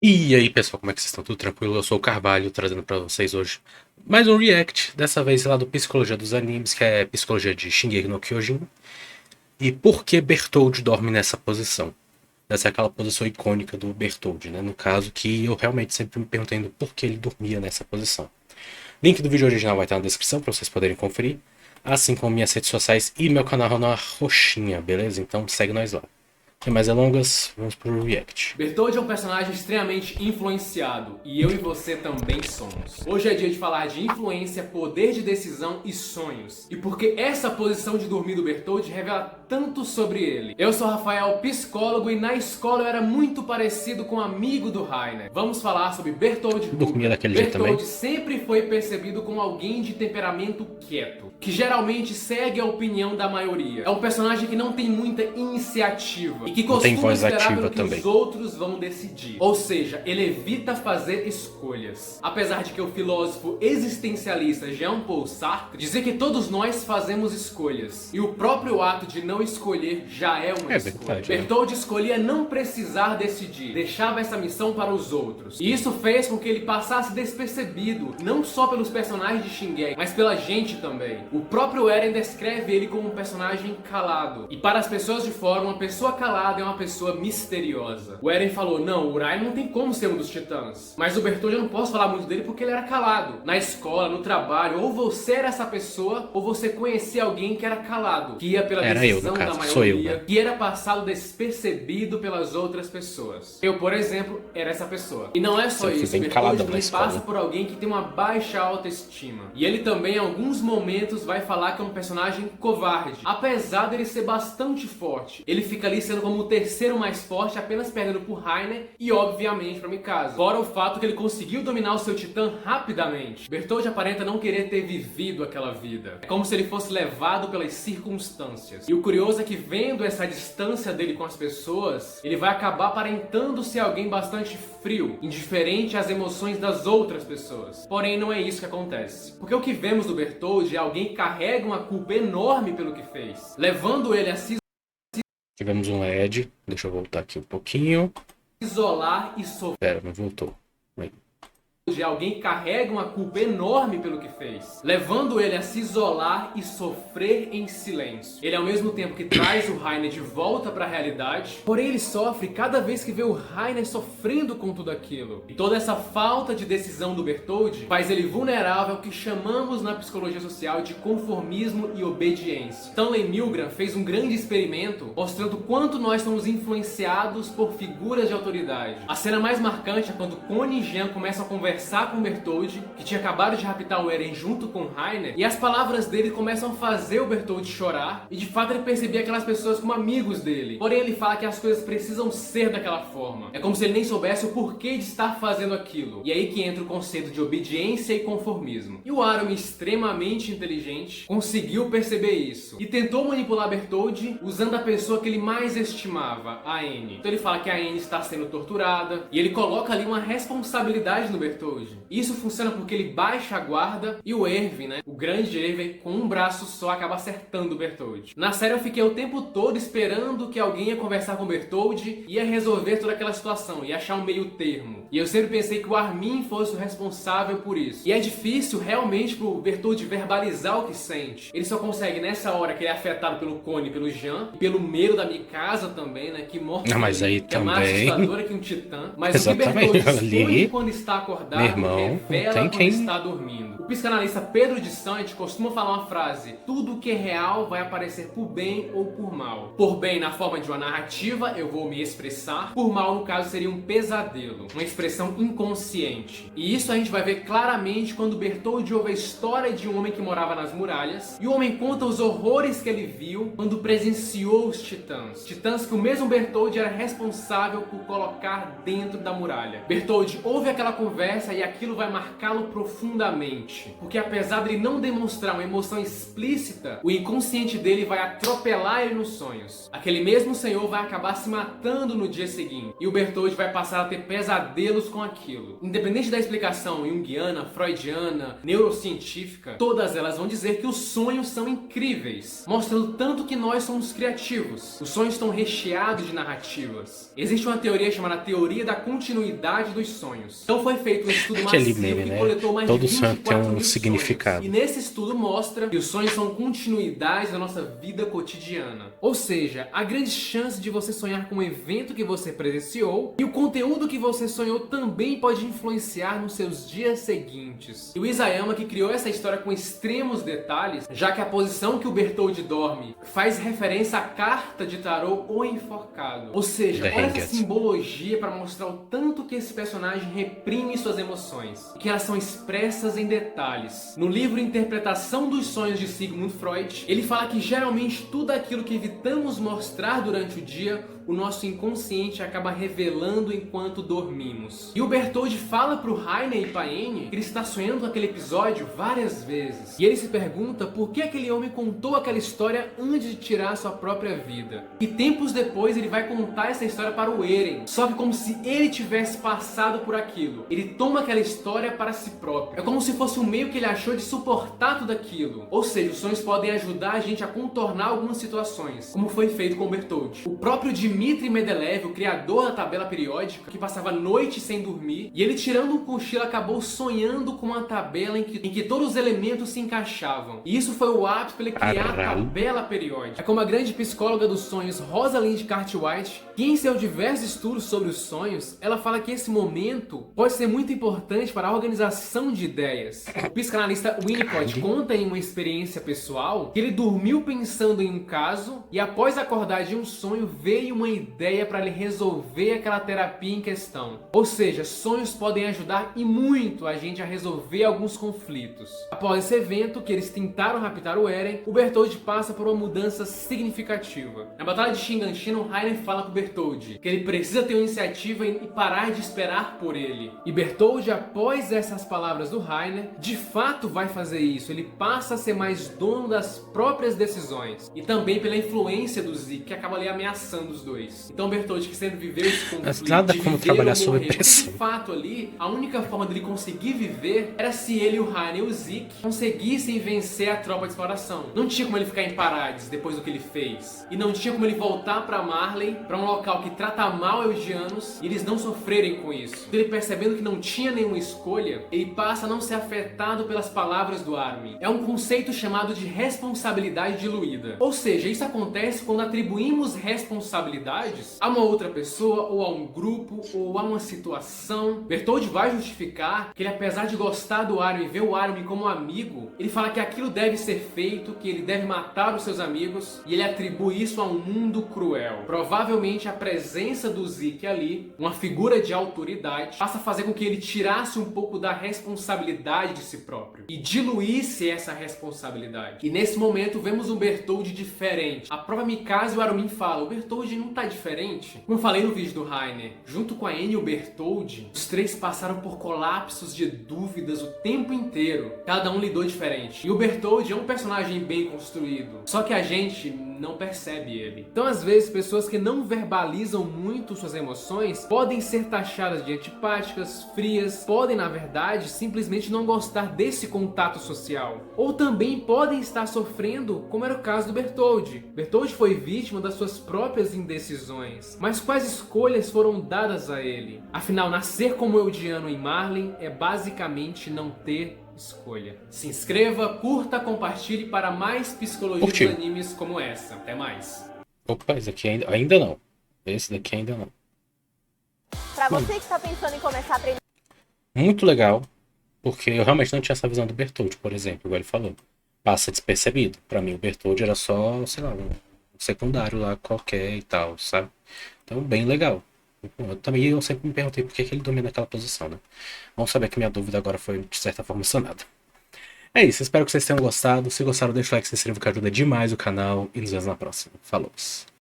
E aí, pessoal, como é que vocês estão? Tudo tranquilo? Eu sou o Carvalho, trazendo pra vocês hoje mais um react, dessa vez lá do Psicologia dos Animes, que é Psicologia de Shingeki no Kyojin. E por que Bertholdt dorme nessa posição? Essa é aquela posição icônica do Bertholdt, né? No caso, que eu realmente sempre me perguntando por que ele dormia nessa posição. Link do vídeo original vai estar na descrição para vocês poderem conferir, assim como minhas redes sociais e meu canal na roxinha, beleza? Então segue nós lá. Sem mais delongas, vamos pro react. Bertoldi é um personagem extremamente influenciado, e eu e você também somos. Hoje é dia de falar de influência, poder de decisão e sonhos. E porque essa posição de dormir do Bertoldi revela tanto sobre ele. Eu sou Rafael, psicólogo, e na escola eu era muito parecido com um amigo do Rainer. Vamos falar sobre Bertoldi Dormia Hooker. daquele jeito também. Bertoldi sempre foi percebido como alguém de temperamento quieto, que geralmente segue a opinião da maioria. É um personagem que não tem muita iniciativa e que Tem costuma voz esperar ativa pelo que também. os outros vão decidir. Ou seja, ele evita fazer escolhas. Apesar de que o filósofo existencialista Jean-Paul Sartre dizia que todos nós fazemos escolhas, e o próprio ato de não escolher já é uma escolha. Verdade, né? Bertoldi escolhia não precisar decidir, deixava essa missão para os outros. E isso fez com que ele passasse despercebido, não só pelos personagens de Shingeki, mas pela gente também. O próprio Eren descreve ele como um personagem calado. E para as pessoas de fora, uma pessoa calada é uma pessoa misteriosa. O Eren falou, não, o Urai não tem como ser um dos titãs. Mas o Bertoldi, eu não posso falar muito dele porque ele era calado. Na escola, no trabalho, ou você era essa pessoa, ou você conhecia alguém que era calado, que ia pela decisão da maioria, sou eu, né? que era passado despercebido pelas outras pessoas. Eu, por exemplo, era essa pessoa. E não é só Eu fui isso, bem Bertoldi caladão na também escola. passa por alguém que tem uma baixa autoestima. E ele também, em alguns momentos, vai falar que é um personagem covarde. Apesar dele ser bastante forte, ele fica ali sendo como o terceiro mais forte, apenas perdendo por Rainer e, obviamente, para Mikasa. Fora o fato que ele conseguiu dominar o seu titã rapidamente. Bertoldi aparenta não querer ter vivido aquela vida. É como se ele fosse levado pelas circunstâncias. E o curioso é que, vendo essa distância dele com as pessoas, ele vai acabar aparentando ser alguém bastante frio, indiferente às emoções das outras pessoas. Porém, não é isso que acontece. Porque o que vemos do Bertoldi é alguém que carrega uma culpa enorme pelo que fez, levando ele a se Tivemos um Ed. Deixa eu voltar aqui um pouquinho. isolar e sofrer. Pera, não voltou. Bem, De alguém que carrega uma culpa enorme pelo que fez, levando ele a se isolar e sofrer em silêncio. Ele, ao mesmo tempo que traz o Rainer de volta para a realidade, porém ele sofre cada vez que vê o Rainer sofrendo com tudo aquilo. E toda essa falta de decisão do Bertoldi faz ele vulnerável ao que chamamos na psicologia social de conformismo e obediência. Stanley Milgram fez um grande experimento mostrando quanto nós somos influenciados por figuras de autoridade. A cena mais marcante é quando Connie e Jean começam a conversar com Bertoldi, que tinha acabado de raptar o Eren junto com Rainer, e as palavras dele começam a fazer o Bertoldi chorar, e de fato ele percebia aquelas pessoas como amigos dele. Porém ele fala que as coisas precisam ser daquela forma. É como se ele nem soubesse o porquê de estar fazendo aquilo. E aí que entra o conceito de obediência e conformismo. E o Arumi, extremamente inteligente, conseguiu perceber isso, e tentou manipular Bertoldi usando a pessoa que ele mais estimava, a Anne. Então ele fala que a Anne está sendo torturada, e ele coloca ali uma responsabilidade no Bertoldi. Isso funciona porque ele baixa a guarda e o Erwin, né, o grande Erwin, com um braço só acaba acertando o Bertoldi. Na série eu fiquei o tempo todo esperando que alguém ia conversar com o Bertoldi e ia resolver toda aquela situação, ia achar um meio termo. E eu sempre pensei que o Armin fosse o responsável por isso. E é difícil realmente pro Bertoldi verbalizar o que sente. Ele só consegue nessa hora que ele é afetado pelo Connie, pelo Jean, e pelo medo da Mikasa também, né, que morre. mas aí que é mais também. assustadora que um titã. Mas Exatamente. o que Bertoldi esconde Ali, quando está acordado, meu irmão, revela tem quando quem- está dormindo. O psicanalista Pedro de Sante costuma falar uma frase: tudo que é real vai aparecer por bem ou por mal. Por bem na forma de uma narrativa, eu vou me expressar. Por mal, no caso, seria um pesadelo, uma expressão inconsciente. E isso a gente vai ver claramente quando Bertoldi ouve a história de um homem que morava nas muralhas, e o homem conta os horrores que ele viu quando presenciou os titãs. Titãs que o mesmo Bertoldi era responsável por colocar dentro da muralha. Bertoldi ouve aquela conversa conversa e aquilo vai marcá-lo profundamente. Porque apesar dele não demonstrar uma emoção explícita, o inconsciente dele vai atropelar ele nos sonhos. Aquele mesmo senhor vai acabar se matando no dia seguinte. E o Bertoldi vai passar a ter pesadelos com aquilo. Independente da explicação junguiana, freudiana, neurocientífica, todas elas vão dizer que os sonhos são incríveis, mostrando tanto que nós somos criativos. Os sonhos estão recheados de narrativas. Existe uma teoria chamada teoria da continuidade dos sonhos. Então foi feito um estudo massivo que coletou mais de 24 mil significado. sonhos. E nesse estudo mostra que os sonhos são continuidades da nossa vida cotidiana. Ou seja, há grande chance de você sonhar com um evento que você presenciou e o conteúdo que você sonhou também pode influenciar nos seus dias seguintes. E o Isayama, que criou essa história com extremos detalhes, já que a posição que o Bertoldi dorme faz referência à carta de tarô O Enforcado. Ou seja, olha essa simbologia para mostrar o tanto que esse personagem reprime suas emoções e que elas são expressas em detalhes. No livro Interpretação dos Sonhos de Sigmund Freud, ele fala que geralmente tudo aquilo que evitamos mostrar durante o dia, o nosso inconsciente acaba revelando enquanto dormimos. E o Bertoldi fala pro Heiner e Paine que ele está sonhando com aquele episódio várias vezes. E ele se pergunta por que aquele homem contou aquela história antes de tirar sua própria vida. E tempos depois ele vai contar essa história para o Eren, só que como se ele tivesse passado por aquilo. Ele toma aquela história para si próprio. É como se fosse um meio que ele achou de suportar tudo aquilo. Ou seja, os sonhos podem ajudar a gente a contornar algumas situações, como foi feito com o Bertoldi. O próprio Dmitri Mendeleev, o criador da tabela periódica, que passava noites sem dormir, e ele tirando um cochilo acabou sonhando com uma tabela em que todos os elementos se encaixavam. E isso foi o ápice para ele criar a tabela periódica. É como a grande psicóloga dos sonhos Rosalind Cartwright, que em seus diversos estudos sobre os sonhos, ela fala que esse momento pode ser muito importante para a organização de ideias. O psicanalista Winnicott conta em uma experiência pessoal que ele dormiu pensando em um caso e após acordar de um sonho veio uma ideia para ele resolver aquela terapia em questão. Ou seja, sonhos podem ajudar e muito a gente a resolver alguns conflitos. Após esse evento, que eles tentaram raptar o Eren, o Bertoldi passa por uma mudança significativa. Na Batalha de Shinganshina, o Heiner fala com o Bertoldi que ele precisa ter uma iniciativa e parar de esperar por ele. E Bertoldi, após essas palavras do Heiner, de fato vai fazer isso. Ele passa a ser mais dono das próprias decisões. E também pela influência do Zeke, que acaba ali ameaçando os dois. Então Bertoldi, que sempre viveu esse conflito, nada como trabalhar sob pressão. De fato ali, a única forma dele conseguir viver era se ele, o Heiner e o Zeke conseguissem vencer a tropa de exploração. Não tinha como ele ficar em Parades depois do que ele fez. E não tinha como ele voltar pra Marley, pra um local que trata mal Eldianos, e eles não sofrerem com isso. Ele percebendo que não tinha nenhuma escolha, ele passa a não ser afetado pelas palavras do Armin. É um conceito chamado de responsabilidade diluída. Ou seja, isso acontece quando atribuímos responsabilidades a uma outra pessoa, ou a um grupo, ou a uma situação. Bertoldi vai justificar que ele, apesar de gostar do Armin e ver o Armin como amigo, ele fala que aquilo deve ser feito, que ele deve matar os seus amigos, e ele atribui isso a um mundo cruel. Provavelmente a presença do Zeke ali, uma figura de autoridade, passa a fazer com que ele tirasse um pouco da responsabilidade de si próprio e diluísse essa responsabilidade. E nesse momento vemos um Bertoldi diferente. A própria Mikasa e o Armin falam: o Bertoldi não tá diferente? Como eu falei no vídeo do Heiner, junto com a Anne e o Bertoldi, os três passaram por colapsos de dúvidas o tempo inteiro. Cada um lidou diferente. E o Bertoldi é um personagem bem construído, só que a gente não percebe ele. Então, às vezes, pessoas que não verbalizam muito suas emoções podem ser taxadas de antipáticas, frias, podem, na verdade, simplesmente não gostar desse contato social. Ou também podem estar sofrendo, como era o caso do Bertoldi. Bertoldi foi vítima das suas próprias indecisões. Mas quais escolhas foram dadas a ele? Afinal, nascer como Eldiano em Marley é basicamente não ter escolha. Se inscreva, curta, compartilhe para mais psicologia dos animes como essa. Até mais. Opa, esse aqui ainda não. Esse daqui ainda não. Pra você que está pensando em começar a treinar... Muito legal, porque eu realmente não tinha essa visão do Bertoldi, por exemplo, igual ele falou. Passa despercebido. Pra mim, o Bertoldi era só, sei lá, um secundário lá qualquer e tal, sabe? Então, bem legal. Eu sempre me perguntei por que ele domina aquela posição, né? Vamos saber que minha dúvida agora foi, de certa forma, sanada. É isso, espero que vocês tenham gostado. Se gostaram, deixa o like, se inscreva, que ajuda demais o canal. E nos vemos na próxima. Falou!